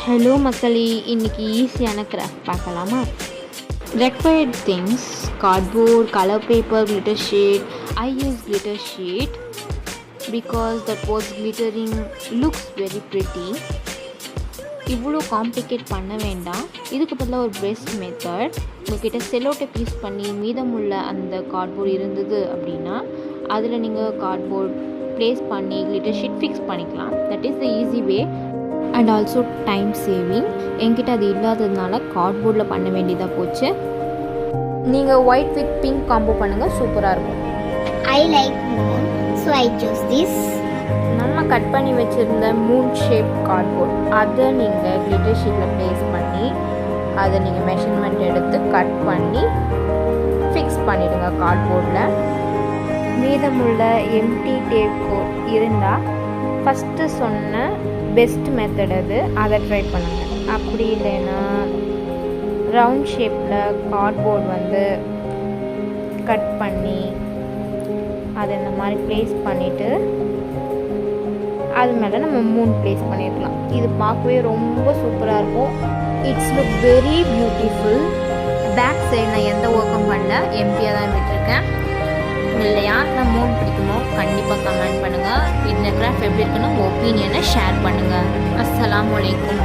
Hello மக்களே, இன்றைக்கி ஈஸியான கிராஃப்ட் பார்க்கலாமா? Required things: cardboard, color paper, glitter sheet. I use glitter sheet because that was glittering looks very pretty. இவ்வளோ complicate பண்ண வேண்டாம். இதுக்கு பதிலாக ஒரு பெஸ்ட் மெத்தட், உங்கள்கிட்ட செல்லோட்டை பீஸ் பண்ணி மீதமுள்ள அந்த கார்ட்போர்ட் இருந்தது அப்படின்னா அதில் நீங்கள் கார்ட்போர்ட் ப்ளேஸ் பண்ணி glitter sheet ஃபிக்ஸ் பண்ணிக்கலாம். That is the easy way and also time saving. என்கிட்ட அது இல்லாததுனால கார்ட்போர்டில் பண்ண வேண்டியதாக போச்சு. நீங்கள் ஒயிட் வித் பிங்க் காம்போ பண்ணுங்கள், சூப்பராக இருக்கும். I like moon, so I choose this. நம்ம கட் பண்ணி வச்சுருந்த மூன் ஷேப் கார்ட்போர்ட் அதை நீங்கள் glitter ஷீட்டில் ப்ளேஸ் பண்ணி அதை நீங்கள் மெஷர்மெண்ட் எடுத்து கட் பண்ணி ஃபிக்ஸ் பண்ணிவிடுங்க கார்ட்போர்டில். மீதமுள்ள எம்டி டேப் கோட் இருந்தால் ஃபஸ்ட்டு சொன்ன பெஸ்ட் மெத்தட் அதை ட்ரை பண்ணுங்கள். அப்படி இல்லைன்னா ரவுண்ட் ஷேப்பில் கார்ட்போர்ட் கட் பண்ணி அதை இந்த மாதிரி ப்ளேஸ் பண்ணிவிட்டு அது மேலே நம்ம மூன் ப்ளேஸ் பண்ணியிருக்கலாம். இது பார்க்கவே ரொம்ப சூப்பராக இருக்கும். It's look very beautiful. Back side நான் எந்த ஒர்க்கும் பண்ணல, எம்டியாக தான் விட்டுருக்கேன். இல்லையா நான் மூன் பிடிக்குமோ கண்டிப்பாக கமெண்ட் பண்ணுங்கள். இந்த கிராஃப்ட் எப்படி இருக்குன்னு ஒப்பீனியனை ஷேர் பண்ணுங்கள். அஸ்ஸலாமு அலைக்கும்.